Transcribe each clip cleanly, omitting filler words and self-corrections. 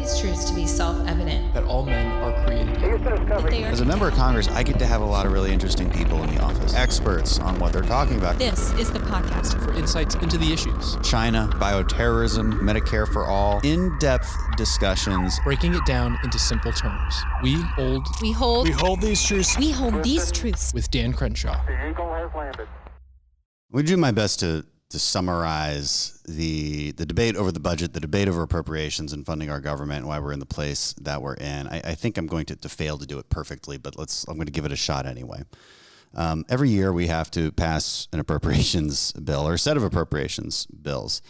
these truths to be self-evident. That all men are created equal. As a member of Congress, I get to have a lot of really interesting people in the office. Experts on what they're talking about. This is the podcast for insights into the issues. China, bioterrorism, Medicare for all. In-depth discussions. Breaking it down into simple terms. We hold these truths. We hold these truths. With Dan Crenshaw. The Eagle has landed. We do my best to summarize the debate over the budget, the debate over appropriations and funding our government, and why we're in the place that we're in. I think I'm going to fail to do it perfectly, but I'm going to give it a shot anyway. Every year we have to pass an appropriations bill or a set of appropriations bills.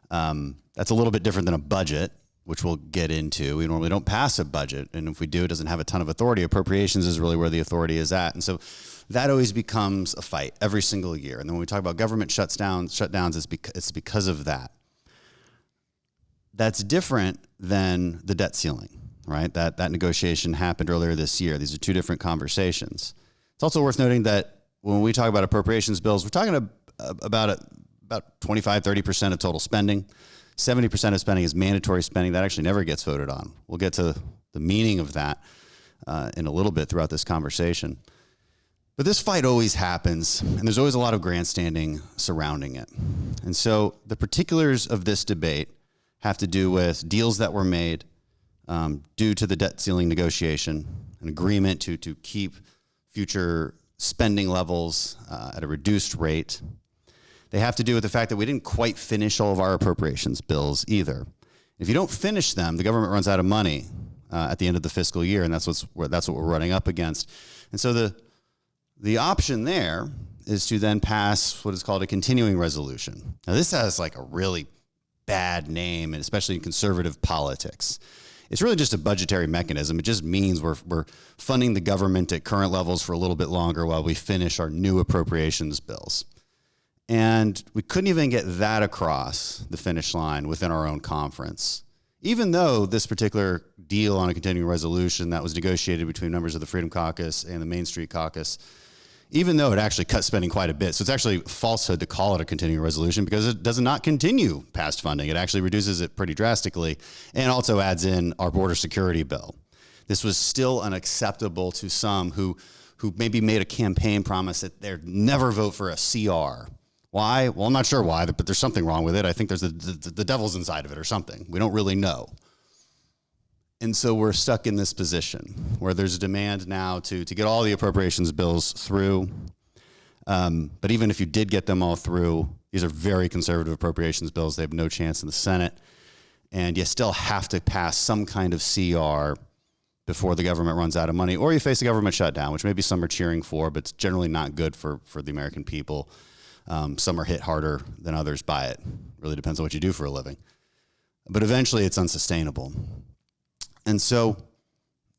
That's a little bit different than a budget, which we'll get into. We normally don't pass a budget, and if we do, it doesn't have a ton of authority. Appropriations is really where the authority is at, and so that always becomes a fight every single year. And then when we talk about government shutdowns, it's because of that. That's different than the debt ceiling, right? That negotiation happened earlier this year. These are two different conversations. It's also worth noting that when we talk about appropriations bills, we're talking about 25, 30% of total spending. 70% of spending is mandatory spending. That actually never gets voted on. We'll get to the meaning of that in a little bit throughout this conversation. But this fight always happens, and there's always a lot of grandstanding surrounding it. And so the particulars of this debate have to do with deals that were made due to the debt ceiling negotiation, an agreement to keep future spending levels at a reduced rate. They have to do with the fact that we didn't quite finish all of our appropriations bills either. If you don't finish them, the government runs out of money at the end of the fiscal year, and that's what we're running up against. And so the option there is to then pass what is called a continuing resolution. Now, this has like a really bad name, and especially in conservative politics. It's really just a budgetary mechanism. It just means we're funding the government at current levels for a little bit longer while we finish our new appropriations bills. And we couldn't even get that across the finish line within our own conference, even though this particular deal on a continuing resolution that was negotiated between members of the Freedom Caucus and the Main Street Caucus, even though it actually cut spending quite a bit. So it's actually falsehood to call it a continuing resolution because it does not continue past funding. It actually reduces it pretty drastically and also adds in our border security bill. This was still unacceptable to some who maybe made a campaign promise that they'd never vote for a CR. Why? Well, I'm not sure why, but there's something wrong with it. I think there's the devil's inside of it or something. We don't really know. And so we're stuck in this position where there's a demand now to get all the appropriations bills through. But even if you did get them all through, these are very conservative appropriations bills. They have no chance in the Senate. And you still have to pass some kind of CR before the government runs out of money, or you face a government shutdown, which maybe some are cheering for, but it's generally not good for the American people. Some are hit harder than others by it. Really depends on what you do for a living. But eventually it's unsustainable. And so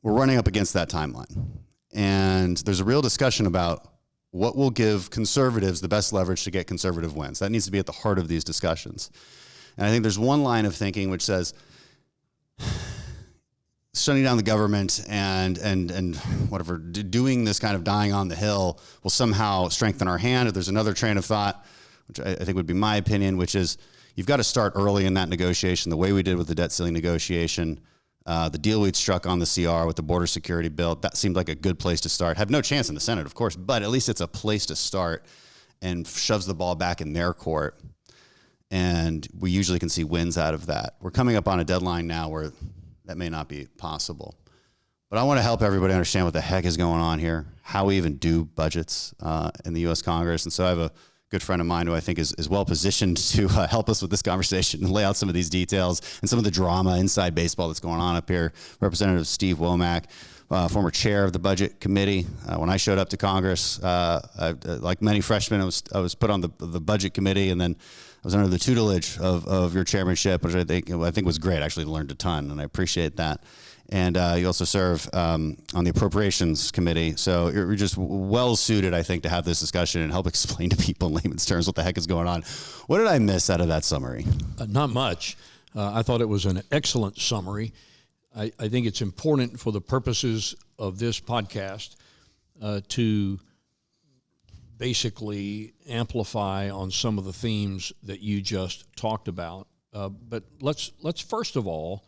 we're running up against that timeline. And there's a real discussion about what will give conservatives the best leverage to get conservative wins. That needs to be at the heart of these discussions. And I think there's one line of thinking which says shutting down the government and whatever, doing this kind of dying on the hill will somehow strengthen our hand. There's another train of thought, which I think would be my opinion, which is you've got to start early in that negotiation, the way we did with the debt ceiling negotiation. The deal we'd struck on the CR with the border security bill, that seemed like a good place to start. Have no chance in the Senate, of course, but at least it's a place to start and shoves the ball back in their court. And we usually can see wins out of that. We're coming up on a deadline now where that may not be possible. But I want to help everybody understand what the heck is going on here, how we even do budgets in the U.S. Congress. And so I have a good friend of mine who I think is well positioned to help us with this conversation and lay out some of these details and some of the drama inside baseball that's going on up here. Representative Steve Womack, former chair of the Budget Committee. When I showed up to Congress, like many freshmen, I was put on the Budget Committee, and then I was under the tutelage of your chairmanship, which I think was great. I actually learned a ton, and I appreciate that. And you also serve on the Appropriations Committee. So you're just well suited, I think, to have this discussion and help explain to people in layman's terms what the heck is going on. What did I miss out of that summary? Not much. I thought it was an excellent summary. I think it's important for the purposes of this podcast to basically amplify on some of the themes that you just talked about. But let's first of all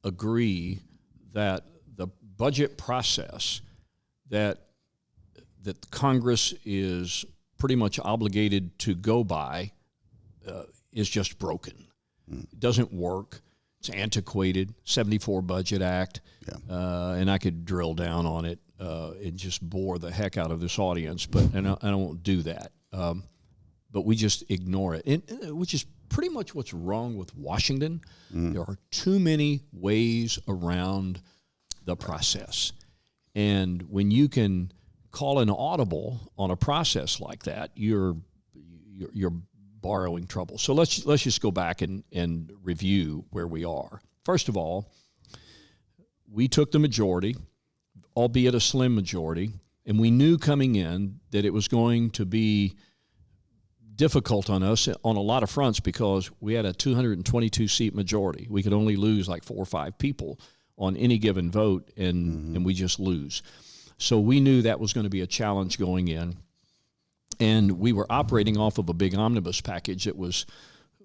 agree that the budget process that Congress is pretty much obligated to go by is just broken. It doesn't work. It's antiquated. 74 Budget Act, and I could drill down on it and just bore the heck out of this audience, but and I won't do that. But we just ignore it, which is pretty much what's wrong with Washington. There are too many ways around the process, and when you can call an audible on a process like that, you're borrowing trouble. So let's just go back and review where we are. First of all, we took the majority, albeit a slim majority, and we knew coming in that it was going to be difficult on us on a lot of fronts because we had a 222-seat majority. We could only lose like 4 or 5 people on any given vote, and we just lose. So we knew that was going to be a challenge going in. And we were operating off of a big omnibus package that was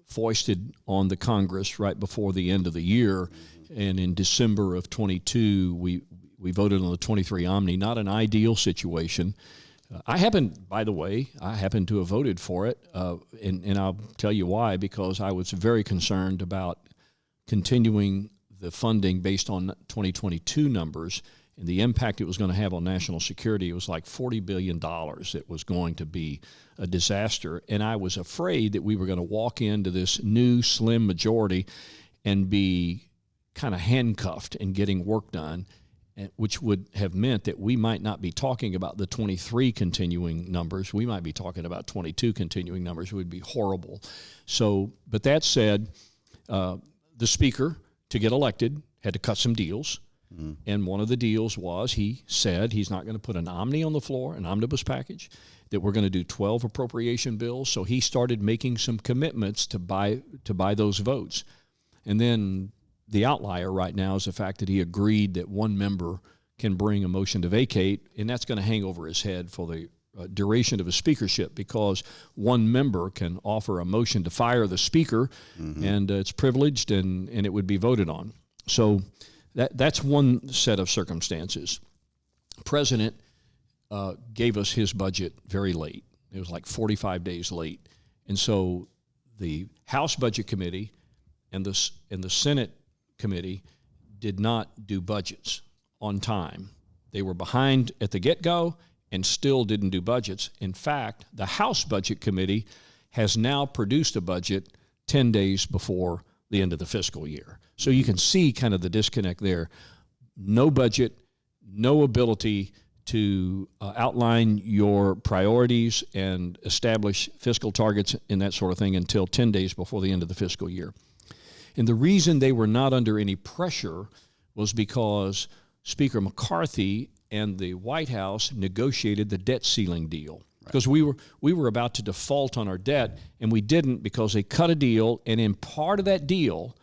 foisted on the Congress right before the end of the year. And in December of 22, we voted on the 23 Omni, not an ideal situation. I happen to have voted for it, and I'll tell you why, because I was very concerned about continuing the funding based on 2022 numbers and the impact it was going to have on national security. It was like $40 billion. It was going to be a disaster. And I was afraid that we were going to walk into this new slim majority and be kind of handcuffed in getting work done, which would have meant that we might not be talking about the 23 continuing numbers. We might be talking about 22 continuing numbers. It would be horrible. So, but that said, the speaker, to get elected, had to cut some deals. And one of the deals was he said he's not going to put an omni on the floor, an omnibus package, that we're going to do 12 appropriation bills. So he started making some commitments to buy those votes. And then the outlier right now is the fact that he agreed that one member can bring a motion to vacate, and that's going to hang over his head for the duration of his speakership, because one member can offer a motion to fire the speaker, and it's privileged, and it would be voted on. So that's one set of circumstances. President gave us his budget very late. It was like 45 days late. And so the House Budget Committee and the Senate Committee did not do budgets on time. They were behind at the get-go and still didn't do budgets. In fact, the House Budget Committee has now produced a budget 10 days before the end of the fiscal year. So you can see kind of the disconnect there. No budget, no ability to outline your priorities and establish fiscal targets and that sort of thing until 10 days before the end of the fiscal year. And the reason they were not under any pressure was because Speaker McCarthy and the White House negotiated the debt ceiling deal. Because we were about to default on our debt, and we didn't because they cut a deal, and in part of that deal,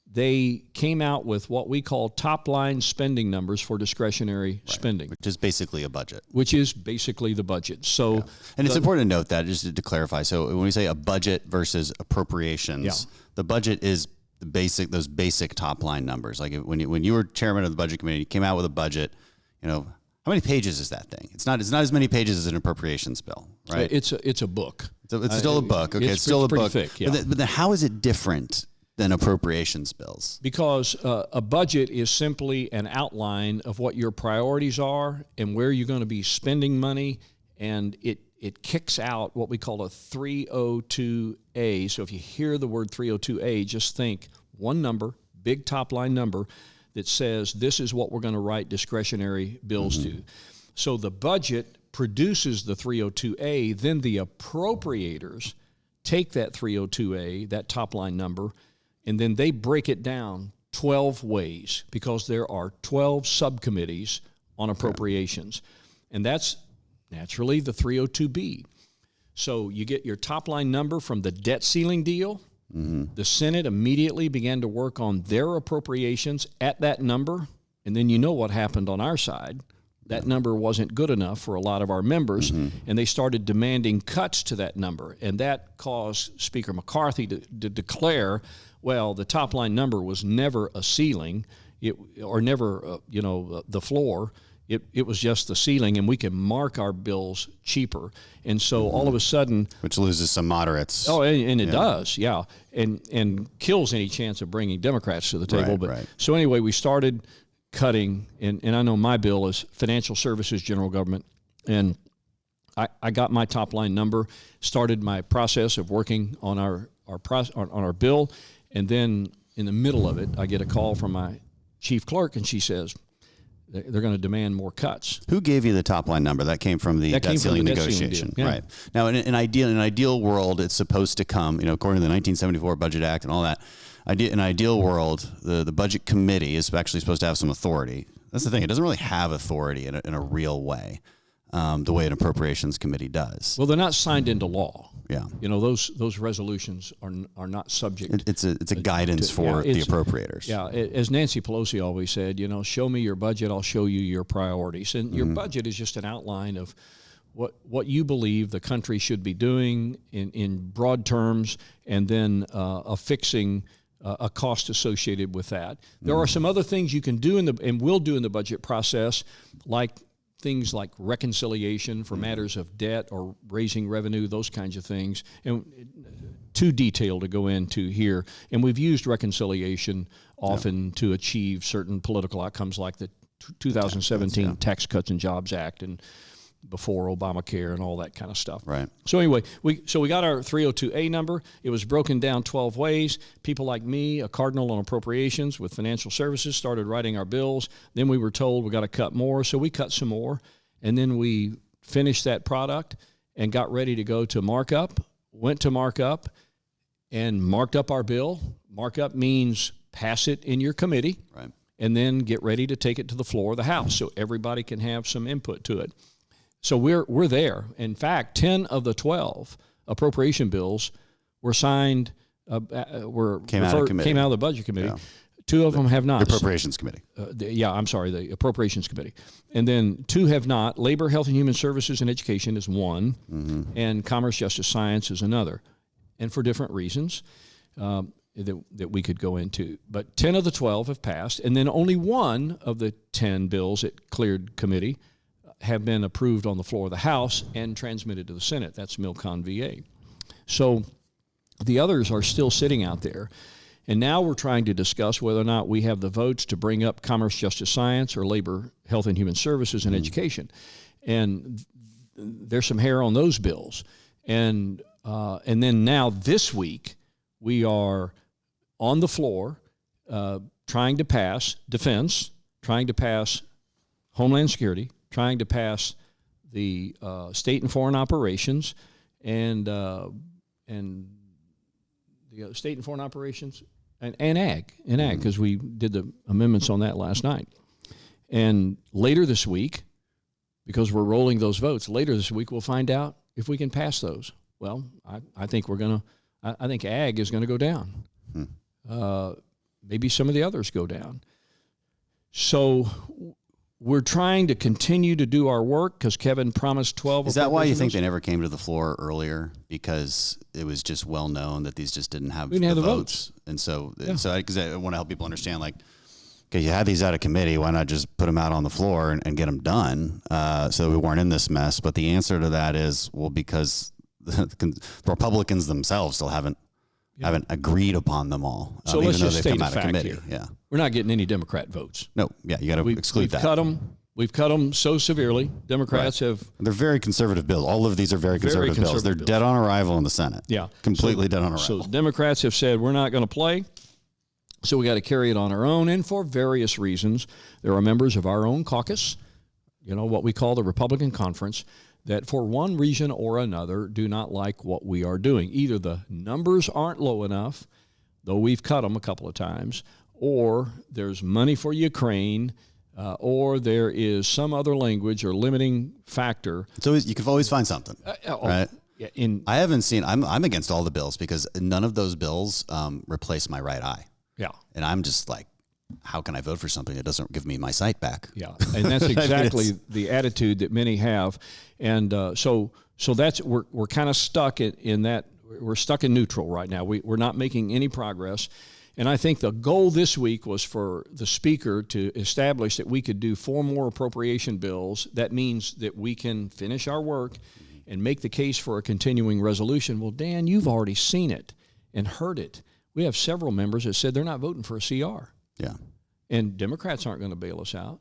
they came out with what we call top-line spending numbers for discretionary spending. Which is basically a budget. Which is basically the budget. So, and it's important to note that, just to clarify. So when we say a budget versus appropriations, the budget is those basic top-line numbers. Like when you were chairman of the Budget Committee, you came out with a budget, how many pages is that thing? It's not as many pages as an appropriations bill, right? It's a book. It's still a book. Okay, it's still a book. Thick, yeah. But then how is it different than appropriations bills? Because a budget is simply an outline of what your priorities are and where you're going to be spending money, and it kicks out what we call a 302A. So if you hear the word 302A, just think one number, big top line number, that says this is what we're going to write discretionary bills to. So the budget produces the 302A, then the appropriators take that 302A, that top line number, and then they break it down 12 ways, because there are 12 subcommittees on appropriations. And that's naturally the 302B. So you get your top line number from the debt ceiling deal. The Senate immediately began to work on their appropriations at that number, and then you know what happened on our side. That number wasn't good enough for a lot of our members, and they started demanding cuts to that number, and that caused Speaker McCarthy to declare Well, the top line number was never a ceiling, or never, the floor. It was just the ceiling, and we can mark our bills cheaper. And so all of a sudden, which loses some moderates. Oh, and it does, yeah, and kills any chance of bringing Democrats to the table. Right. So anyway, we started cutting, and I know my bill is financial services, general government, and I got my top line number, started my process of working on our bill, and then in the middle of it, I get a call from my chief clerk, and she says they're going to demand more cuts. Who gave you the top line number? That came from the debt ceiling negotiation, yeah. Right? Now, in an ideal world, it's supposed to come, according to the 1974 Budget Act and all that. In an ideal world, the Budget Committee is actually supposed to have some authority. That's the thing; it doesn't really have authority in a real way, the way an Appropriations Committee does. Well, they're not signed into law. Yeah, those resolutions are not subject. It's a guidance for the appropriators. Yeah, as Nancy Pelosi always said, show me your budget, I'll show you your priorities. And your budget is just an outline of what you believe the country should be doing in broad terms, and then affixing a cost associated with that. There are some other things you can do and will do in the budget process, like things like reconciliation for matters of debt or raising revenue, those kinds of things, and too detailed to go into here. And we've used reconciliation often to achieve certain political outcomes, like the 2017 Tax Cuts and Jobs Act and before Obamacare and all that kind of stuff. Right. So anyway, we got our 302A number. It was broken down 12 ways. People like me, a cardinal on appropriations with financial services, started writing our bills. Then we were told we got to cut more, so we cut some more. And then we finished that product and got ready to go to markup, went to markup and marked up our bill. Markup means pass it in your committee, right, and then get ready to take it to the floor of the House so everybody can have some input to it. So we're there. In fact, 10 of the 12 appropriation bills were signed, came out of the Budget Committee. Yeah. 2 of them have not. The Appropriations Committee. The Appropriations Committee. And then 2 have not. Labor, Health and Human Services and Education is one, and Commerce, Justice, Science is another, and for different reasons that we could go into. But 10 of the 12 have passed, and then only 1 of the 10 bills that cleared committee have been approved on the floor of the House and transmitted to the Senate. That's MilCon VA. So the others are still sitting out there. And now we're trying to discuss whether or not we have the votes to bring up Commerce, Justice, Science, or Labor, Health and Human Services and Education. And there's some hair on those bills. And then now this week, we are on the floor trying to pass defense, trying to pass Homeland Security, trying to pass the state and foreign operations, and the state and foreign operations, and ag, because we did the amendments on that last night. And later this week, because we're rolling those votes, later this week we'll find out if we can pass those. Well, I think I think ag is gonna go down. Maybe some of the others go down. So we're trying to continue to do our work because Kevin promised 12. Is that why you think they never came to the floor earlier? Because it was just well known that these just didn't have the votes. And so because I want to help people understand, like, okay, you had these out of committee. Why not just put them out on the floor and get them done so we weren't in this mess? But the answer to that is, well, because the Republicans themselves still haven't agreed upon them all. So let's just state a fact here. Yeah. We're not getting any Democrat votes. No, yeah, you got to exclude that. We've cut them so severely. Democrats have. They're very conservative bills. All of these are very conservative bills. They're dead on arrival in the Senate. Yeah. Completely dead on arrival. So Democrats have said we're not going to play. So we got to carry it on our own. And for various reasons, there are members of our own caucus, what we call the Republican Conference, that for one reason or another do not like what we are doing. Either the numbers aren't low enough, though we've cut them a couple of times, or there's money for Ukraine, or there is some other language or limiting factor. So you can always find something, right? Yeah, I haven't seen. I'm against all the bills because none of those bills replace my right eye. Yeah, and I'm just like, how can I vote for something that doesn't give me my sight back? Yeah, and that's exactly the attitude that many have, and so that's we're kind of stuck in that we're stuck in neutral right now. We're not making any progress. And I think the goal this week was for the Speaker to establish that we could do 4 more appropriation bills. That means that we can finish our work and make the case for a continuing resolution. Well, Dan, you've already seen it and heard it. We have several members that said they're not voting for a CR. Yeah. And Democrats aren't going to bail us out.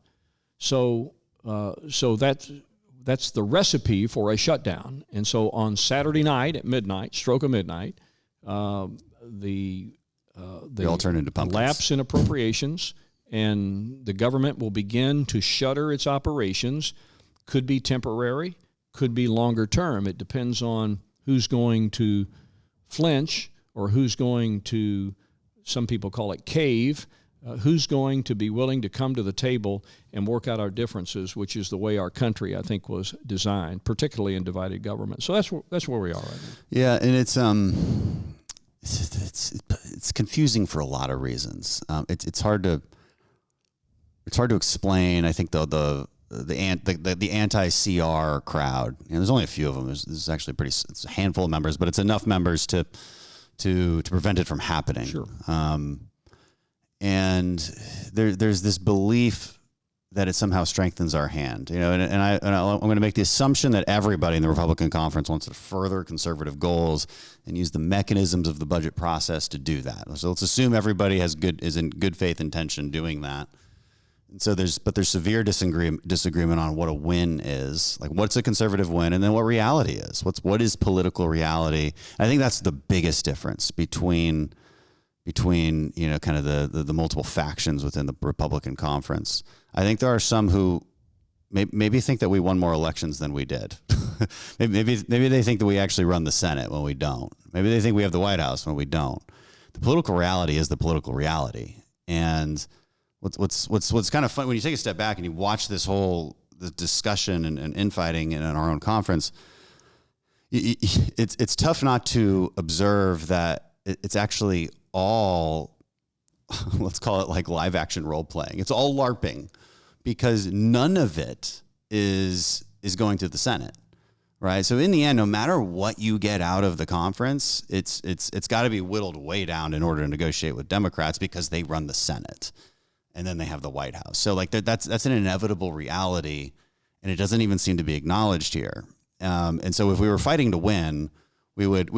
So that's the recipe for a shutdown. And so on Saturday night at midnight, stroke of midnight, the alternative pumpkins lapse in appropriations, and the government will begin to shutter its operations. Could be temporary, could be longer term. It depends on who's going to flinch or who's going to, some people call it cave, who's going to be willing to come to the table and work out our differences, which is the way our country, I think, was designed, particularly in divided government. So that's where we are right now. Yeah, and it's confusing for a lot of reasons. It's hard to explain. I think the anti-CR crowd. There's only a few of them. There's actually it's a handful of members, but it's enough members to prevent it from happening. Sure. And there's this belief that it somehow strengthens our hand, and I'm going to make the assumption that everybody in the Republican conference wants to further conservative goals and use the mechanisms of the budget process to do that. So let's assume everybody is in good faith intention doing that. And so there's severe disagreement on what a win is, like what's a conservative win, and then what reality is. What is political reality? I think that's the biggest difference between kind of the multiple factions within the Republican conference. I think there are some who maybe think that we won more elections than we did. maybe they think that we actually run the Senate when we don't. Maybe they think we have the White House when we don't. The political reality is the political reality. And what's kind of fun when you take a step back and you watch this discussion and infighting in our own conference, it's tough not to observe that it's actually all, let's call it like live action role playing. It's all LARPing, because none of it is going to the Senate, right? So in the end, no matter what you get out of the conference, it's got to be whittled way down in order to negotiate with Democrats, because they run the Senate and then they have the White House. So like that's an inevitable reality, and it doesn't even seem to be acknowledged here. And so if we were fighting to win, we learned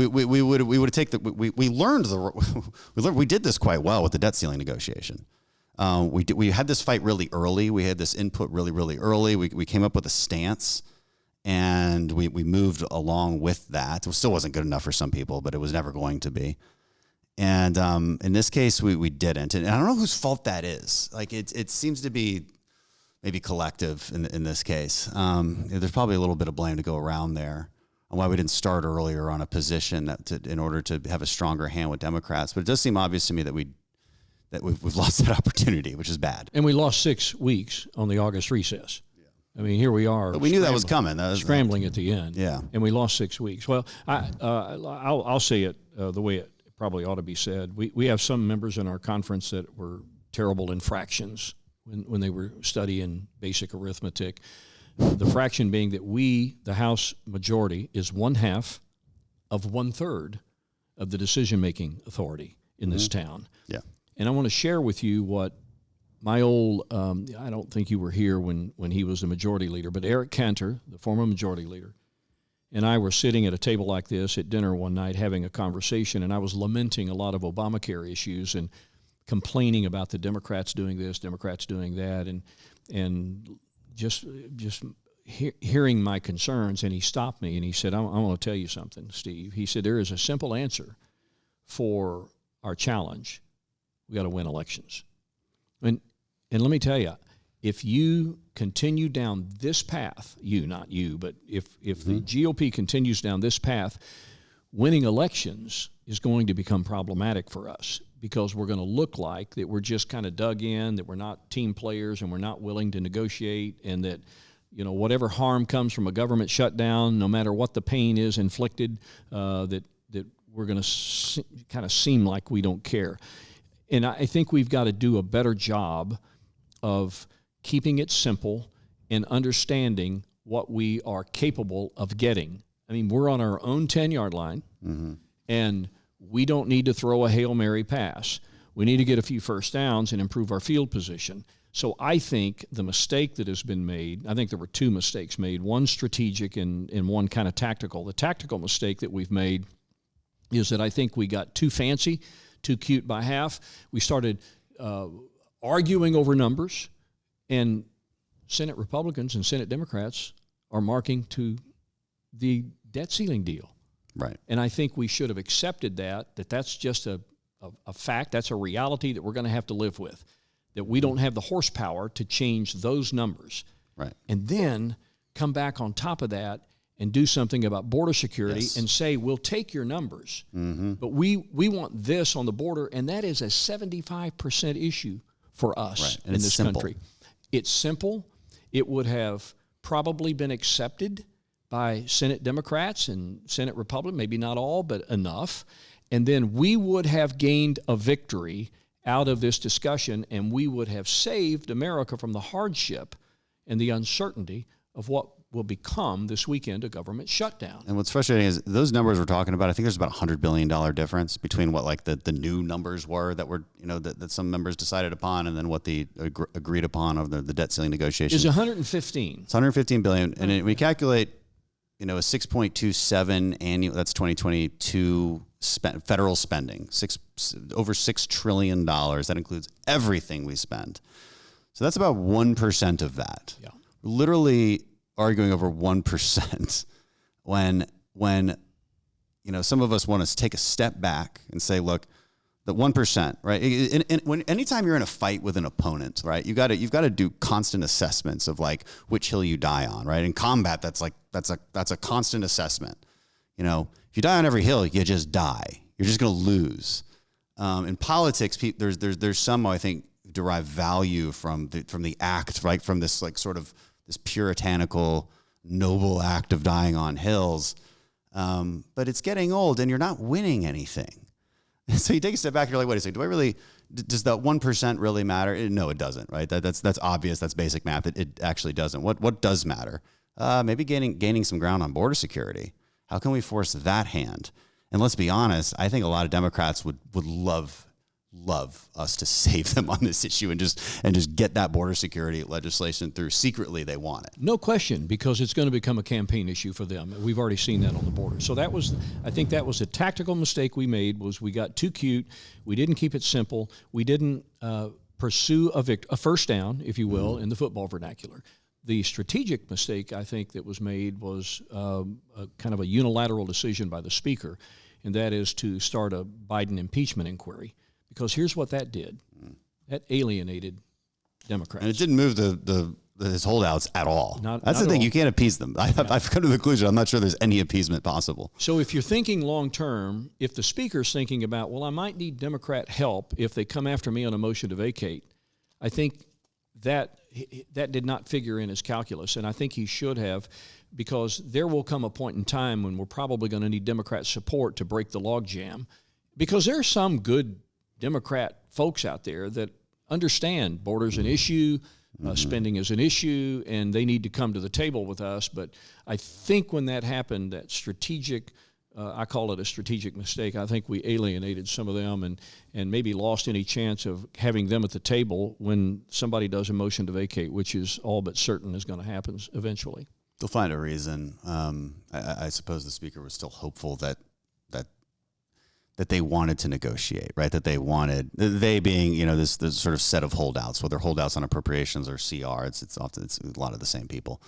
we did this quite well with the debt ceiling negotiation. We had this fight really early. We had this input really, really early. We came up with a stance, and we moved along with that. It still wasn't good enough for some people, but it was never going to be. And in this case, we didn't. And I don't know whose fault that is. Like it seems to be maybe collective in this case. There's probably a little bit of blame to go around there on why we didn't start earlier on a position in order to have a stronger hand with Democrats. But it does seem obvious to me that we've lost that opportunity, which is bad. And we lost 6 weeks on the August recess. I mean, here we are. But we knew that was coming. Scrambling at the end. Yeah. And we lost 6 weeks. Well, I'll say it the way it probably ought to be said. We have some members in our conference that were terrible in fractions when they were studying basic arithmetic. The fraction being that the House majority, is 1/2 of 1/3 of the decision-making authority in this town. Yeah. And I want to share with you what my old, I don't think you were here when he was the majority leader, but Eric Cantor, the former majority leader, and I were sitting at a table like this at dinner one night having a conversation, and I was lamenting a lot of Obamacare issues and complaining about the Democrats doing this, Democrats doing that, and just hearing my concerns. And he stopped me and he said, I want to tell you something, Steve. He said, there is a simple answer for our challenge. We got to win elections. And let me tell you, if you continue down this path, not you, but if the GOP continues down this path, winning elections is going to become problematic for us, because we're going to look like that we're just kind of dug in, that we're not team players, and we're not willing to negotiate, and that whatever harm comes from a government shutdown, no matter what the pain is inflicted, that we're going to kind of seem like we don't care. And I think we've got to do a better job of keeping it simple and understanding what we are capable of getting. I mean, we're on our own 10-yard line. Mm-hmm. And we don't need to throw a Hail Mary pass. We need to get a few first downs and improve our field position. So I think the mistake that has been made, I think there were two mistakes made, one strategic and one kind of tactical. The tactical mistake that we've made is that I think we got too fancy, too cute by half. We started arguing over numbers, and Senate Republicans and Senate Democrats are marking to the debt ceiling deal. Right. And I think we should have accepted that's just a fact, that's a reality that we're going to have to live with, that we don't have the horsepower to change those numbers. Right. And then come back on top of that and do something about border security and say, we'll take your numbers, but we want this on the border, and that is a 75% issue for us in this country. It's simple. It would have probably been accepted by Senate Democrats and Senate Republicans, maybe not all, but enough. And then we would have gained a victory out of this discussion, and we would have saved America from the hardship and the uncertainty of what will become this weekend a government shutdown. And what's frustrating is those numbers we're talking about, I think there's about $100 billion difference between what like the new numbers were that were, that some members decided upon, and then what the agreed upon of the debt ceiling negotiations. It's 115. It's 115 billion. And we calculate, a 6.27 annual, that's 2022 federal spending, over $6 trillion. That includes everything we spend. So that's about 1% of that. Yeah. Literally arguing over 1% when some of us want to take a step back and say, look, the 1%, right? Anytime you're in a fight with an opponent, right, you've got to do constant assessments of like which hill you die on, right? In combat, that's a constant assessment. If you die on every hill, you just die. You're just going to lose. In politics, there's some, I think, derive value from the act, right? From this like sort of this puritanical, noble act of dying on hills. But it's getting old, and you're not winning anything. So you take a step back, you're like, wait a second, does that 1% really matter? No, it doesn't, right? That's obvious, that's basic math. It actually doesn't. What does matter? Maybe gaining some ground on border security. How can we force that hand? And let's be honest, I think a lot of Democrats would love us to save them on this issue and just get that border security legislation through. Secretly, they want it. No question, because it's going to become a campaign issue for them. We've already seen that on the border. So I think that was a tactical mistake we made, was we got too cute. We didn't keep it simple. We didn't pursue a first down, if you will, in the football vernacular. The strategic mistake, I think, that was made was a kind of a unilateral decision by the speaker, and that is to start a Biden impeachment inquiry. Because here's what that did. That alienated Democrats. And it didn't move his holdouts at all. That's the thing. You can't appease them. I've come to the conclusion I'm not sure there's any appeasement possible. So if you're thinking long term, if the speaker's thinking about, well, I might need Democrat help if they come after me on a motion to vacate, I think that did not figure in his calculus. And I think he should have, because there will come a point in time when we're probably going to need Democrat support to break the logjam. Because there are some good Democrat folks out there that understand border's an issue, spending is an issue, and they need to come to the table with us. But I think when that happened, that strategic, I call it a strategic mistake, I think we alienated some of them and maybe lost any chance of having them at the table when somebody does a motion to vacate, which is all but certain is going to happen eventually. They'll find a reason. I suppose the speaker was still hopeful that they wanted to negotiate, right? That they being, this sort of set of holdouts, whether holdouts on appropriations or CR, it's often a lot of the same people.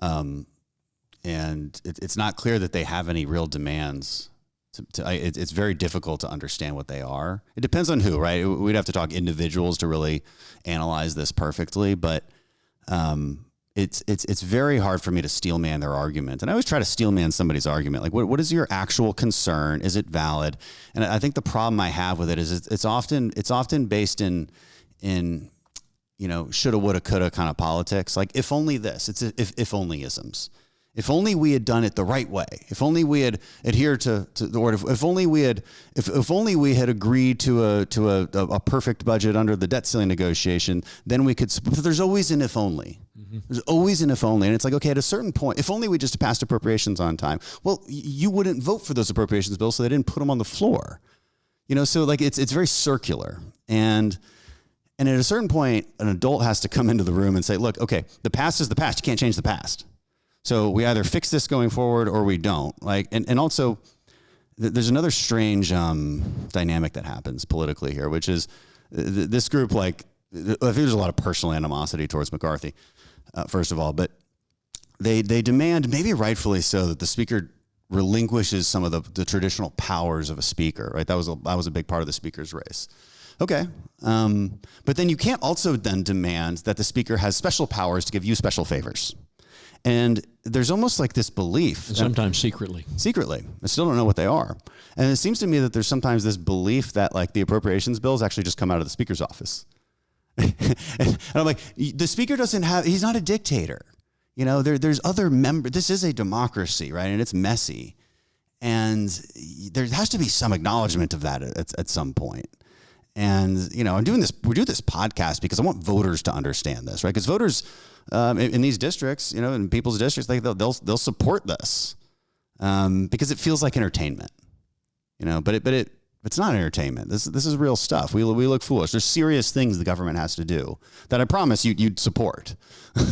And it's not clear that they have any real demands. It's very difficult to understand what they are. It depends on who, right? We'd have to talk individuals to really analyze this perfectly, but it's very hard for me to steelman their argument. And I always try to steelman somebody's argument. Like, what is your actual concern? Is it valid? And I think the problem I have with it is it's often based in shoulda, woulda, coulda kind of politics. Like, if only this. It's if only-isms. If only we had done it the right way. If only we had adhered to the order. If only we had agreed to a perfect budget under the debt ceiling negotiation, then we could. But there's always an if only. There's always an if only. And it's like, okay, at a certain point, if only we just passed appropriations on time. Well, you wouldn't vote for those appropriations bills, so they didn't put them on the floor. So like it's very circular. And at a certain point, an adult has to come into the room and say, look, okay, the past is the past. You can't change the past. So we either fix this going forward or we don't. And also, there's another strange dynamic that happens politically here, which is this group, I think there's a lot of personal animosity towards McCarthy, first of all, but they demand, maybe rightfully so, that the speaker relinquishes some of the traditional powers of a speaker, right? That was a big part of the speaker's race. Okay. But then you can't also then demand that the speaker has special powers to give you special favors. And there's almost like this belief. And sometimes secretly. I still don't know what they are. And it seems to me that there's sometimes this belief that like the appropriations bills actually just come out of the speaker's office. And I'm like, the speaker he's not a dictator. There's other members. This is a democracy, right? And it's messy. And there has to be some acknowledgement of that at some point. And, we do this podcast because I want voters to understand this, right? Because voters in these districts, in people's districts, they'll support this because it feels like entertainment, but it's not entertainment. This is real stuff. We look foolish. There's serious things the government has to do that I promise you'd support.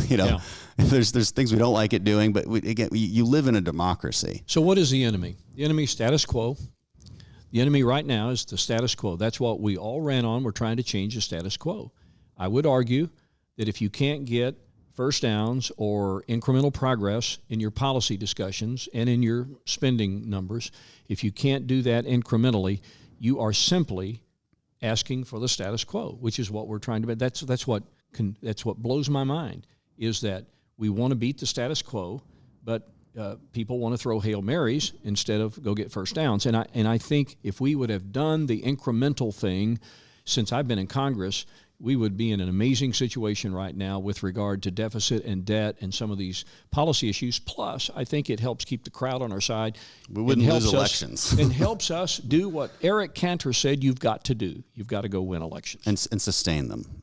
Yeah. There's things we don't like it doing, but you live in a democracy. So what is the enemy? The enemy is status quo. The enemy right now is the status quo. That's what we all ran on. We're trying to change the status quo. I would argue that if you can't get first downs or incremental progress in your policy discussions and in your spending numbers, if you can't do that incrementally, you are simply asking for the status quo, which is what we're trying to. That's what blows my mind, is that we want to beat the status quo, but people want to throw Hail Marys instead of go get first downs. And I think if we would have done the incremental thing since I've been in Congress, we would be in an amazing situation right now with regard to deficit and debt and some of these policy issues. Plus, I think it helps keep the crowd on our side. We wouldn't lose elections. And helps us do what Eric Cantor said you've got to do. You've got to go win elections. And sustain them.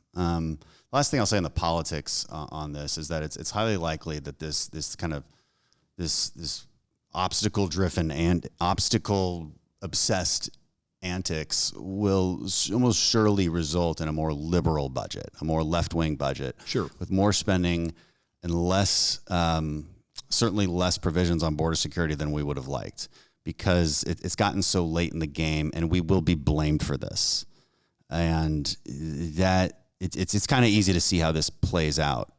Last thing I'll say on the politics on this is that it's highly likely that this obstacle-driven and obstacle-obsessed antics will almost surely result in a more liberal budget, a more left-wing budget, sure, with more spending and certainly less provisions on border security than we would have liked, because it's gotten so late in the game, and we will be blamed for this. And that it's kind of easy to see how this plays out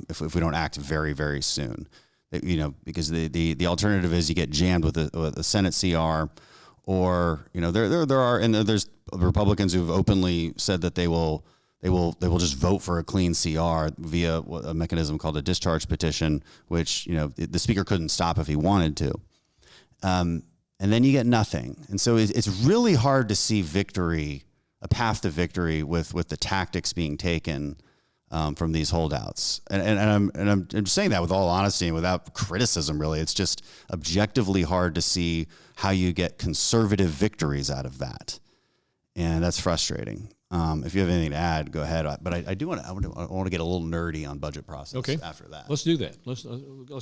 if we don't act very, very soon. Because the alternative is you get jammed with a Senate CR, or there's Republicans who've openly said that they will just vote for a clean CR via a mechanism called a discharge petition, which the speaker couldn't stop if he wanted to, and then you get nothing. And so it's really hard to see a path to victory with the tactics being taken from these holdouts. And I'm saying that with all honesty and without criticism, really. It's just objectively hard to see how you get conservative victories out of that. And that's frustrating. If you have anything to add, go ahead. But I want to get a little nerdy on budget process after that. Let's do that. Let's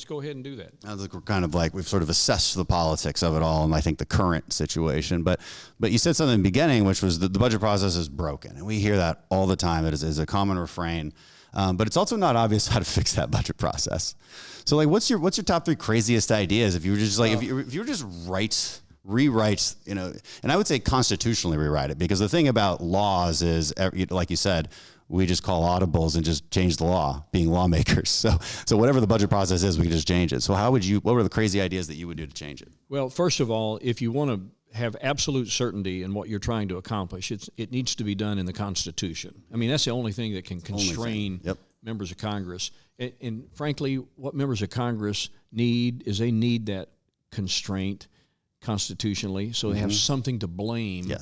go ahead and do that. I think we're kind of we've sort of assessed the politics of it all, and I think the current situation. But you said something in the beginning, which was that the budget process is broken, and we hear that all the time. It is a common refrain. But it's also not obvious how to fix that budget process. So what's your top 3 craziest ideas if you were just if you were just rewrite, and I would say constitutionally rewrite it, because the thing about laws is, like you said, we just call audibles and just change the law, being lawmakers. So whatever the budget process is, we can just change it. So what were the crazy ideas that you would do to change it? Well, first of all, if you want to have absolute certainty in what you're trying to accomplish, it needs to be done in the Constitution. I mean, that's the only thing that can constrain members of Congress. And frankly, what members of Congress need is they need that constraint constitutionally, so they have something to blame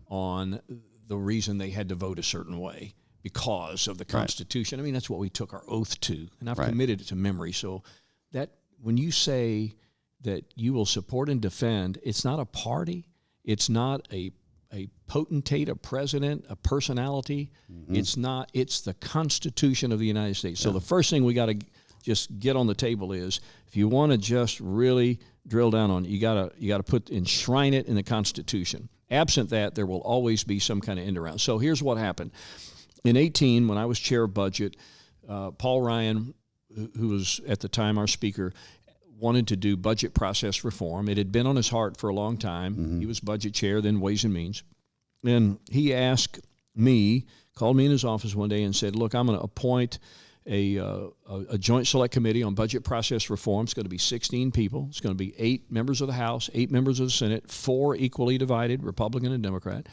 on the reason they had to vote a certain way because of the Constitution. Right. I mean, that's what we took our oath to, and I've committed it to memory. So that when you say that you will support and defend, it's not a party, it's not a a potentate, a president, a personality. It's not. It's the Constitution of the United States. So the first thing we got to just get on the table is, if you want to just really drill down on it, you gotta enshrine it in the Constitution. Absent that, there will always be some kind of end around. So here's what happened. In 2018, when I was chair of budget, Paul Ryan, who was at the time our speaker, wanted to do budget process reform. It had been on his heart for a long time. He was budget chair, then Ways and Means. And he asked me, called me in his office one day and said, look, I'm going to appoint a joint select committee on budget process reform. It's going to be 16 people. It's going to be 8 members of the House, 8 members of the Senate, 4 equally divided, Republican and Democrat.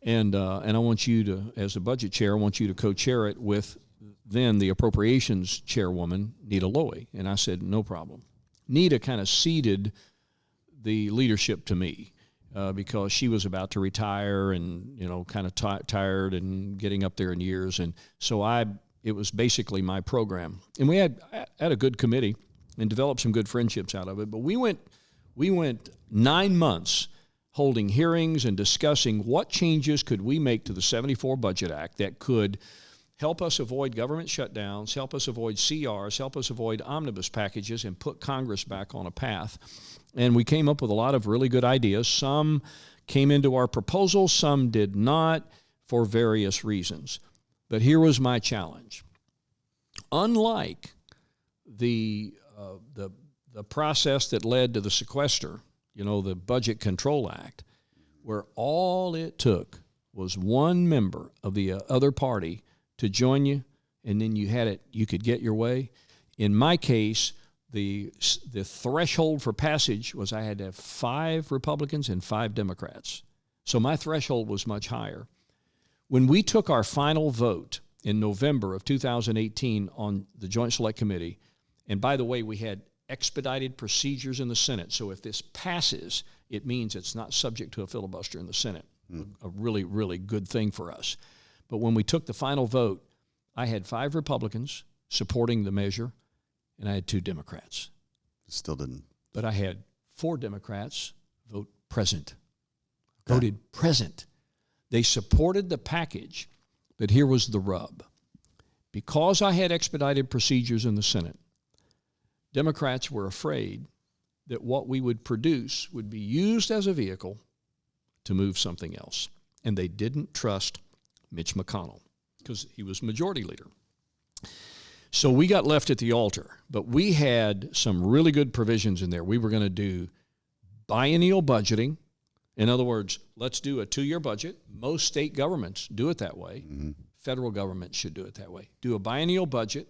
And I want you to, as the budget chair, I want you to co-chair it with then the Appropriations chairwoman, Nita Lowey. And I said, no problem. Nita kind of ceded the leadership to me because she was about to retire and, kind of tired and getting up there in years. And so it was basically my program. And we had a good committee and developed some good friendships out of it. But we went 9 months holding hearings and discussing what changes could we make to the 74 Budget Act that could help us avoid government shutdowns, help us avoid CRs, help us avoid omnibus packages, and put Congress back on a path. And we came up with a lot of really good ideas. Some came into our proposal, some did not, for various reasons. But here was my challenge. Unlike the process that led to the sequester, the Budget Control Act, where all it took was one member of the other party to join you, and then you could get your way. In my case, the threshold for passage was I had to have 5 Republicans and 5 Democrats. So my threshold was much higher. When we took our final vote in November of 2018 on the Joint Select Committee, and by the way, we had expedited procedures in the Senate, so if this passes, it means it's not subject to a filibuster in the Senate. A really, really good thing for us. But when we took the final vote, I had 5 Republicans supporting the measure, and I had 2 Democrats. Still didn't. But I had 4 Democrats vote present. Okay. Voted present. They supported the package, but here was the rub. Because I had expedited procedures in the Senate, Democrats were afraid that what we would produce would be used as a vehicle to move something else. And they didn't trust Mitch McConnell because he was majority leader. So we got left at the altar, but we had some really good provisions in there. We were going to do biennial budgeting. In other words, let's do a 2-year budget. Most state governments do it that way. Federal government should do it that way. Do a biennial budget,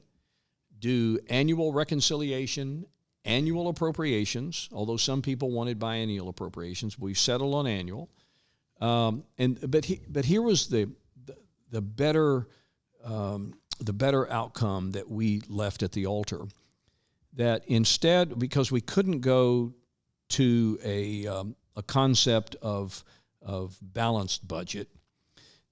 do annual reconciliation, annual appropriations, although some people wanted biennial appropriations. We settled on annual. But here was the better outcome that we left at the altar. That instead, because we couldn't go to a concept of balanced budget,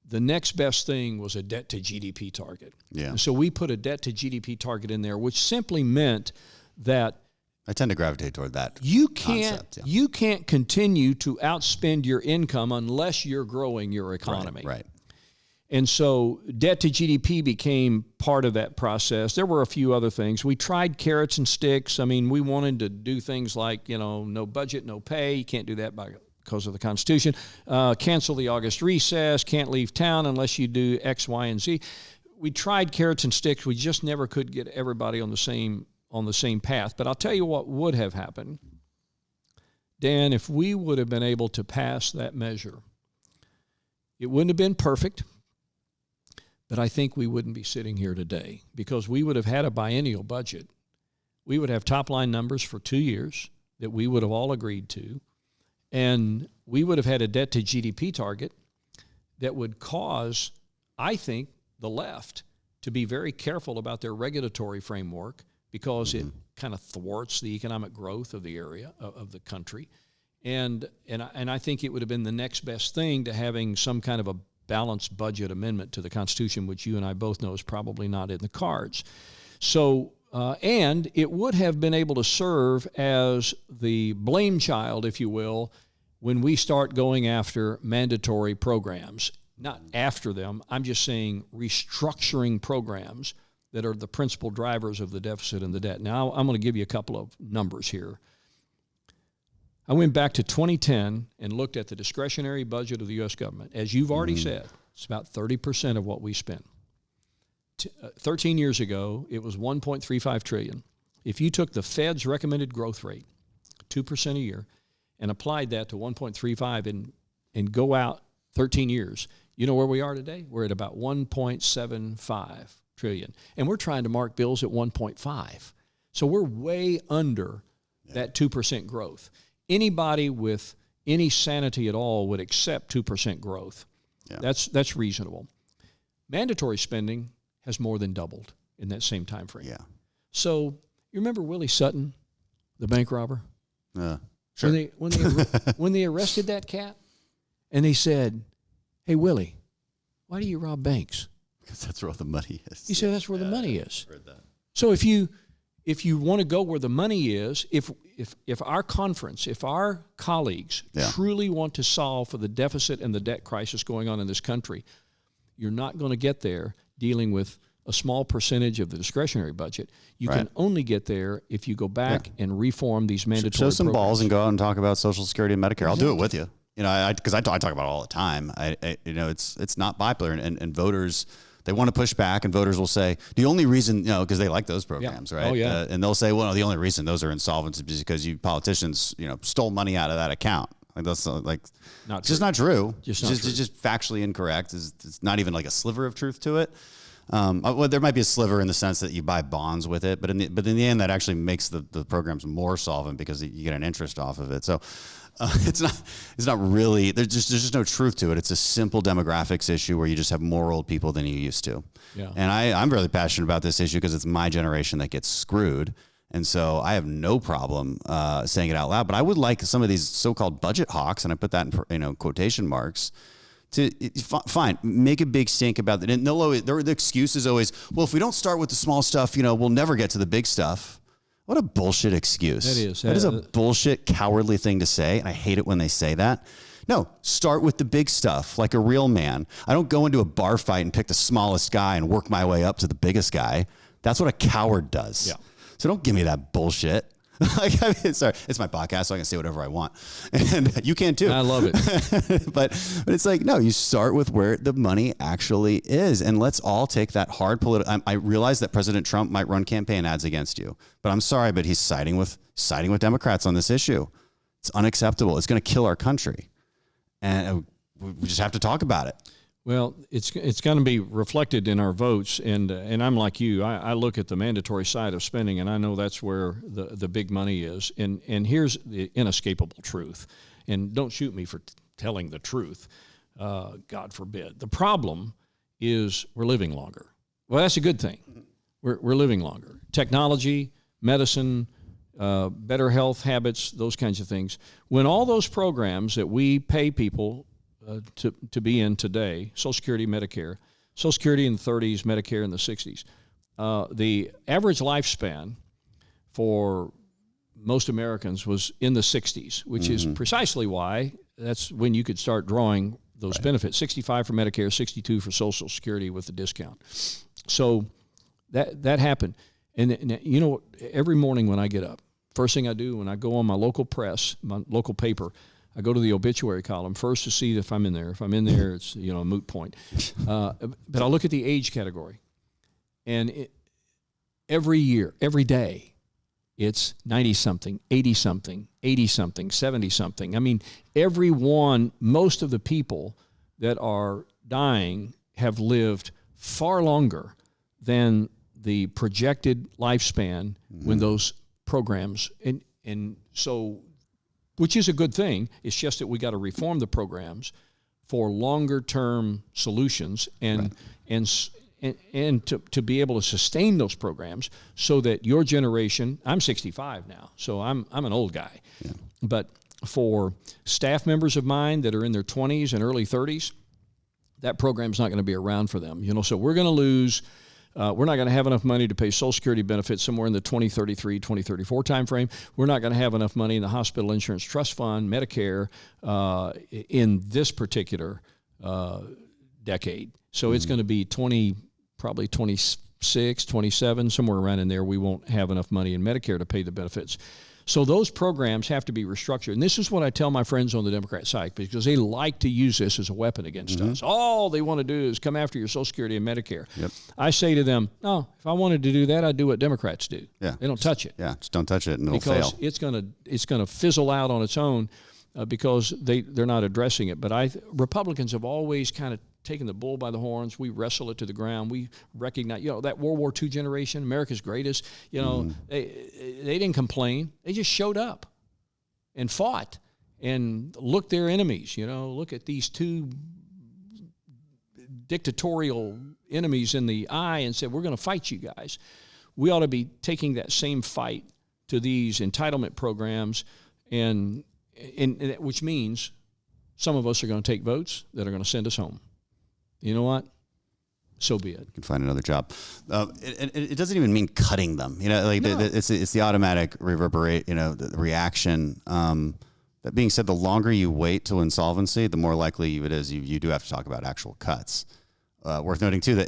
the next best thing was a debt to GDP target. Yeah. And so we put a debt to GDP target in there, which simply meant that I tend to gravitate toward that. You concept, you can't continue to outspend your income unless you're growing your economy. Right. And so debt to GDP became part of that process. There were a few other things. We tried carrots and sticks. I mean, we wanted to do things like, no budget, no pay. You can't do that because of the Constitution. Cancel the August recess. Can't leave town unless you do X, Y, and Z. We tried carrots and sticks. We just never could get everybody on the same path. But I'll tell you what would have happened. Dan, if we would have been able to pass that measure, it wouldn't have been perfect. But I think we wouldn't be sitting here today because we would have had a biennial budget. We would have top-line numbers for 2 years that we would have all agreed to, and we would have had a debt-to-GDP target that would cause, I think, the left to be very careful about their regulatory framework because it kind of thwarts the economic growth of the area, of the country. And I think it would have been the next best thing to having some kind of a balanced budget amendment to the Constitution, which you and I both know is probably not in the cards. So, and it would have been able to serve as the blame child, if you will, when we start going after mandatory programs, not after them, I'm just saying restructuring programs that are the principal drivers of the deficit and the debt. Now, I'm going to give you a couple of numbers here. I went back to 2010 and looked at the discretionary budget of the U.S. government. As you've already said, it's about 30% of what we spend. 13 years ago, it was $1.35 trillion. If you took the Fed's recommended growth rate, 2% a year, and applied that to 1.35 and go out 13 years, you know where we are today? We're at about 1.75 trillion. And we're trying to mark bills at 1.5. So we're way under that 2% growth. Anybody with any sanity at all would accept 2% growth. Yeah. That's reasonable. Mandatory spending has more than doubled in that same time frame. Yeah. So you remember Willie Sutton, the bank robber? Sure. When they arrested that cat, and they said, "Hey Willie, why do you rob banks?" Because that's where all the money is. He said that's where the money is. I've heard that. So if you want to go where the money is, if our conference, if our colleagues truly want to solve for the deficit and the debt crisis going on in this country, you're not going to get there dealing with a small percentage of the discretionary budget. You can only get there if you go back and reform these mandatory Show some programs. balls and go out and talk about Social Security and Medicare. I'll do it with you. You know, because I talk about it all the time. It's not popular, and voters, they want to push back, and voters will say the only reason, because they like those programs, right? Oh, yeah. And they'll say, well, no, the only reason those are insolvent is because you politicians, stole money out of that account. Like that's just not true. It's just factually incorrect. It's not even like a sliver of truth to it. Well, there might be a sliver in the sense that you buy bonds with it, but in the end, that actually makes the programs more solvent because you get an interest off of it. So it's not really. There's just no truth to it. It's a simple demographics issue where you just have more old people than you used to. Yeah. And I'm really passionate about this issue because it's my generation that gets screwed. And so I have no problem saying it out loud. But I would like some of these so-called budget hawks, and I put that in quotation marks, to fine, make a big stink about it. And the excuse is always, well, if we don't start with the small stuff, we'll never get to the big stuff. What a bullshit excuse. That is a bullshit, cowardly thing to say, and I hate it when they say that. No, start with the big stuff, like a real man. I don't go into a bar fight and pick the smallest guy and work my way up to the biggest guy. That's what a coward does. Yeah. So don't give me that bullshit. Sorry, it's my podcast, so I can say whatever I want, and you can too. I love it. but it's like, no, you start with where the money actually is, and let's all take that hard political. I realize that President Trump might run campaign ads against you, but I'm sorry, but he's siding with Democrats on this issue. It's unacceptable. It's going to kill our country, and we just have to talk about it. Well, it's going to be reflected in our votes, and I'm like you. I look at the mandatory side of spending, and I know that's where the big money is. And here's the inescapable truth, and don't shoot me for telling the truth, God forbid. The problem is we're living longer. Well, that's a good thing. We're living longer. Technology, medicine, better health habits, those kinds of things. When all those programs that we pay people to be in today, Social Security, Medicare, Social Security in the 30s, Medicare in the 60s. The average lifespan for most Americans was in the 60s, which is precisely why that's when you could start drawing those benefits. 65 for Medicare, 62 for Social Security with the discount. So that happened. And every morning when I get up, first thing I do when I go on my local press, my local paper, I go to the obituary column first to see if I'm in there. If I'm in there, it's a moot point. But I'll look at the age category, and every year, every day, it's 90-something, 80-something, 80-something, 70-something. I mean, most of the people that are dying have lived far longer than the projected lifespan when those programs and so. Which is a good thing. It's just that we got to reform the programs for longer-term solutions and to be able to sustain those programs so that your generation. I'm 65 now, so I'm an old guy. Yeah. But for staff members of mine that are in their 20s and early 30s, that program's not going to be around for them. So we're going to lose We're not going to have enough money to pay Social Security benefits somewhere in the 2033, 2034 timeframe. We're not going to have enough money in the Hospital Insurance Trust Fund, Medicare, in this particular decade. So it's going to be probably 26, 27, somewhere around in there. We won't have enough money in Medicare to pay the benefits. So those programs have to be restructured. And this is what I tell my friends on the Democrat side, because they like to use this as a weapon against us. All they want to do is come after your Social Security and Medicare. Yep. I say to them, no, if I wanted to do that, I'd do what Democrats do. Yeah. They don't touch it. Yeah, just don't touch it and it'll fail. Because it's gonna fizzle out on its own because they're not addressing it. But Republicans have always kind of taken the bull by the horns. We wrestle it to the ground. We recognize, that World War II generation, America's greatest, they didn't complain. They just showed up and fought and looked their enemies, look at these two dictatorial enemies in the eye and said, we're going to fight you guys. We ought to be taking that same fight to these entitlement programs, and which means some of us are going to take votes that are going to send us home. You know what? So be it. You can find another job. It doesn't even mean cutting them. It's the automatic the reaction. That being said, the longer you wait till insolvency, the more likely it is you do have to talk about actual cuts. Worth noting too that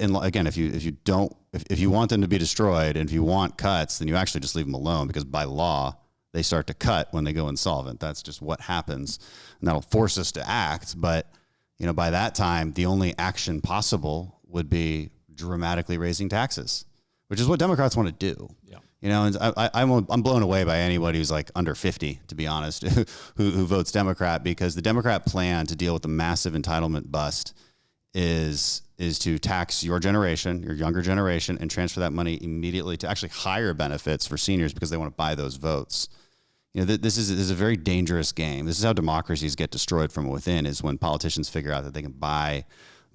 if you want them to be destroyed and if you want cuts, then you actually just leave them alone, because by law they start to cut when they go insolvent. That's just what happens, and that'll force us to act. But by that time, the only action possible would be dramatically raising taxes, which is what Democrats want to do. Yeah. And I'm blown away by anybody who's like under 50, to be honest, who votes Democrat, because the Democrat plan to deal with the massive entitlement bust is to tax your generation, your younger generation, and transfer that money immediately to actually higher benefits for seniors because they want to buy those votes. This is a very dangerous game. This is how democracies get destroyed from within, is when politicians figure out that they can buy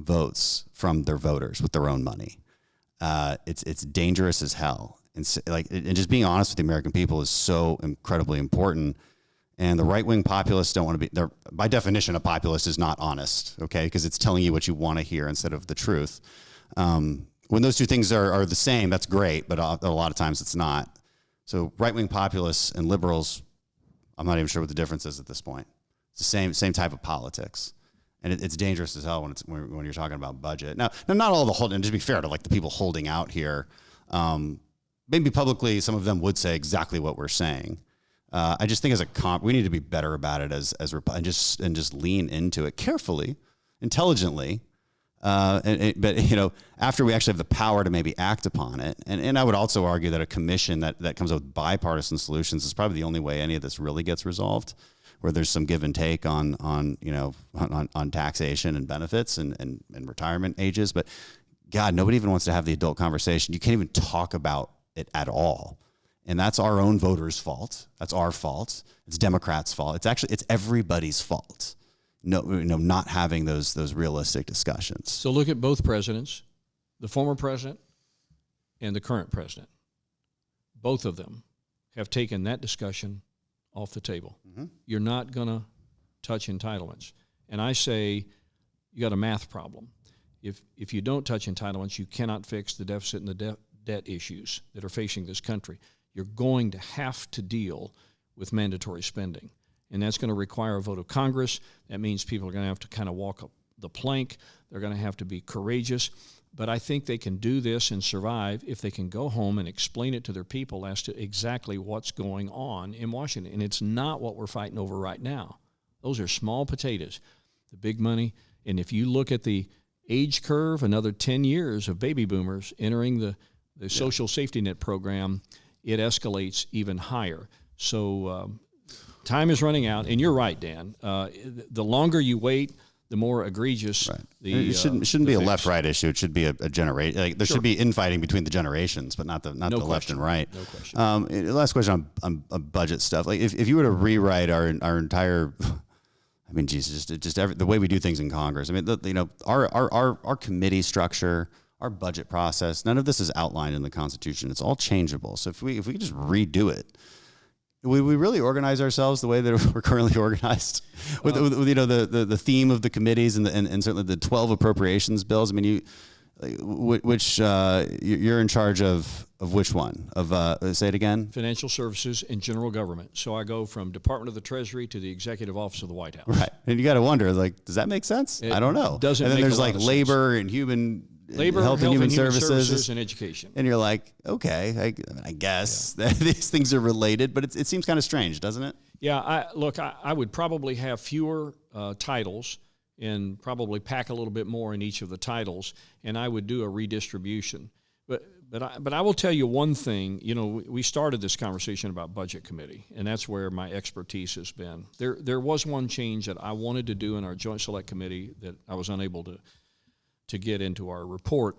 votes from their voters with their own money. It's dangerous as hell. And just being honest with the American people is so incredibly important. And the right-wing populists don't want to be, by definition, a populist is not honest, okay? Because it's telling you what you want to hear instead of the truth. When those two things are the same, that's great, but a lot of times it's not. So right-wing populists and liberals, I'm not even sure what the difference is at this point. It's the same type of politics. And it's dangerous as hell when you're talking about budget. Now not all the holding, and to be fair to the people holding out here, maybe publicly some of them would say exactly what we're saying. I just think we need to be better about it and just lean into it carefully, intelligently. But after we actually have the power to maybe act upon it, and I would also argue that a commission that comes up with bipartisan solutions is probably the only way any of this really gets resolved, where there's some give and take on taxation and benefits and retirement ages. But God, nobody even wants to have the adult conversation. You can't even talk about it at all. And that's our own voters' fault. That's our fault. It's Democrats' fault. It's everybody's fault. Not having those realistic discussions. So look at both presidents, the former president and the current president. Both of them have taken that discussion off the table. Mm-hmm. You're not going to touch entitlements. And I say you got a math problem. If you don't touch entitlements, you cannot fix the deficit and the debt issues that are facing this country. You're going to have to deal with mandatory spending. And that's going to require a vote of Congress. That means people are going to have to kind of walk up the plank. They're going to have to be courageous. But I think they can do this and survive if they can go home and explain it to their people as to exactly what's going on in Washington. And it's not what we're fighting over right now. Those are small potatoes. The big money, and if you look at the age curve, another 10 years of baby boomers entering the social safety net program, it escalates even higher. So time is running out, and you're right, Dan. The longer you wait, the more egregious the it shouldn't be a left-right issue. It should be a generation. There should be infighting between the generations, but not the left and right. No question. Last question on budget stuff. If you were to rewrite our entire, the way we do things in Congress. Our committee structure, our budget process, none of this is outlined in the Constitution. It's all changeable. So if we could just redo it. We really organize ourselves the way that we're currently organized, with the theme of the committees and certainly the 12 appropriations bills. Which you're in charge of which one? Say it again. Financial services and general government. So I go from Department of the Treasury to the Executive Office of the White House. Right, and you got to wonder, like, does that make sense? I don't know. Doesn't. And then make there's a like lot of labor sense. and human. Labor, health and human services and education. And you're like, okay, I guess that these things are related, but it seems kind of strange, doesn't it? Yeah, I would probably have fewer titles and probably pack a little bit more in each of the titles, and I would do a redistribution. But I will tell you one thing. You know, we started this conversation about budget committee, and that's where my expertise has been. There was one change that I wanted to do in our joint select committee that I was unable to get into our report,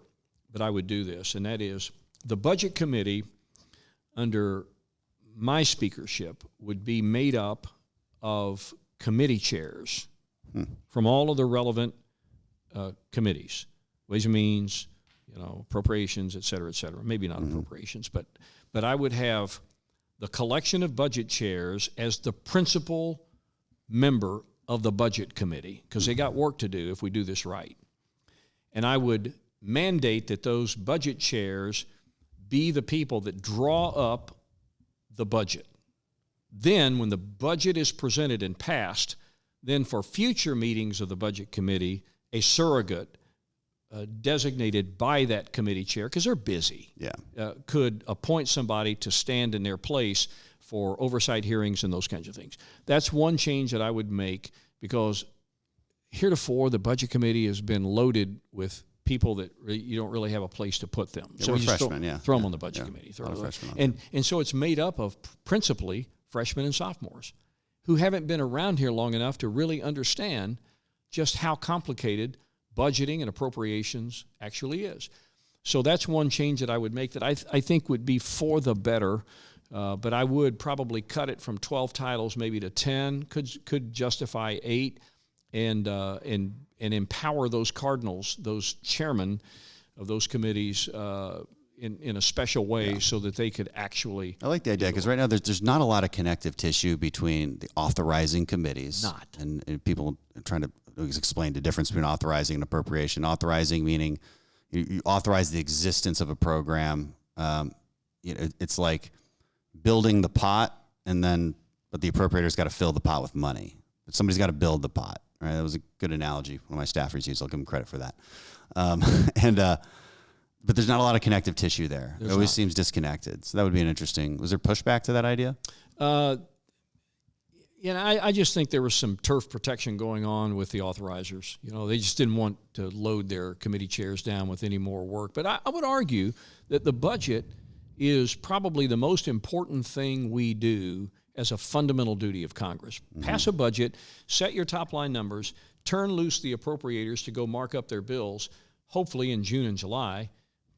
but I would do this, and that is the budget committee under my speakership would be made up of committee chairs from all of the relevant committees, Ways and Means, Appropriations, et cetera, maybe not appropriations, but I would have the collection of budget chairs as the principal member of the budget committee, because they got work to do if we do this right. And I would mandate that those budget chairs be the people that draw up the budget. Then when the budget is presented and passed, then for future meetings of the budget committee, a surrogate designated by that committee chair, because they're busy, could appoint somebody to stand in their place for oversight hearings and those kinds of things. That's one change that I would make, because heretofore, the budget committee has been loaded with people that you don't really have a place to put them. Yeah, so we're you just freshmen, throw them on the budget committee. And so it's made up of principally freshmen and sophomores who haven't been around here long enough to really understand just how complicated budgeting and appropriations actually is. So that's one change that I would make that I think would be for the better. But I would probably cut it from 12 titles maybe to 10, could justify 8. And empower those cardinals, those chairmen of those committees in a special way so that they could actually. I like the idea, because right now there's not a lot of connective tissue between the authorizing committees. And people are trying to explain the difference between authorizing and appropriation. Authorizing meaning you authorize the existence of a program. It's like building the pot, but the appropriator's got to fill the pot with money. But somebody's got to build the pot. Right, that was a good analogy. One of my staffers used. I'll give them credit for that. But there's not a lot of connective tissue there. It always seems disconnected. So that would be an interesting. Was there pushback to that idea? I just think there was some turf protection going on with the authorizers. They just didn't want to load their committee chairs down with any more work. But I would argue that the budget is probably the most important thing we do as a fundamental duty of Congress. Pass a budget, set your top line numbers, turn loose the appropriators to go mark up their bills, hopefully in June and July,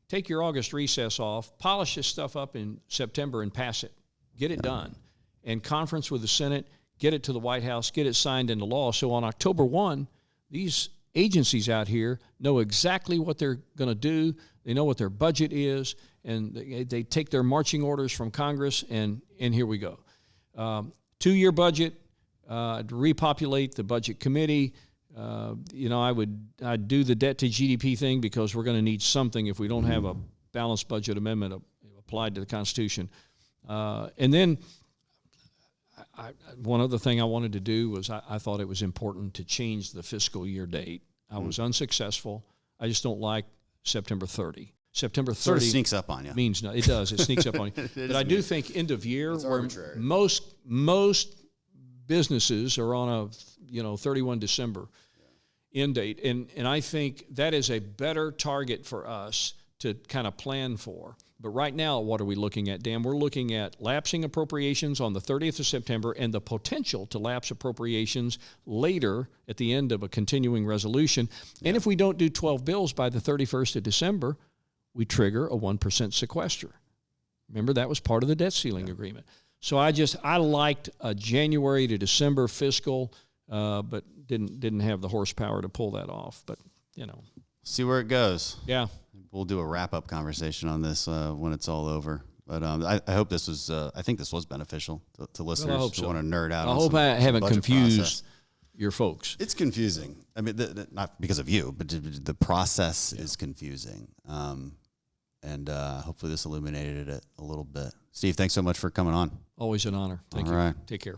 take your August recess off, polish this stuff up in September and pass it. Get it done. And conference with the Senate, get it to the White House, get it signed into law. So on October 1, these agencies out here know exactly what they're going to do. They know what their budget is, and they take their marching orders from Congress, and here we go. 2-year budget, repopulate the budget committee. I'd do the debt to GDP thing, because we're going to need something if we don't have a balanced budget amendment applied to the Constitution. And then one other thing I wanted to do was I thought it was important to change the fiscal year date. I was unsuccessful. I just don't like September 30. September 30 sort of sneaks up on you. Means no, it does. It sneaks up on you. But I do think end of year, where most businesses are on a 31 December end date, and I think that is a better target for us to kind of plan for. But right now, what are we looking at, Dan? We're looking at lapsing appropriations on the 30th of September and the potential to lapse appropriations later at the end of a continuing resolution. And if we don't do 12 bills by the 31st of December, we trigger a 1% sequester. Remember, that was part of the debt ceiling agreement. So I liked a January to December fiscal, but didn't have the horsepower to pull that off. But, See where it goes. Yeah. We'll do a wrap-up conversation on this when it's all over. But I hope this was. I think this was beneficial to listeners I hope who so. want to nerd out. I hope I haven't confused your folks. It's confusing. I mean, not because of you, but the process is confusing. And hopefully this illuminated it a little bit. Steve, thanks so much for coming on. Always an honor. Thank you. All right. Take care.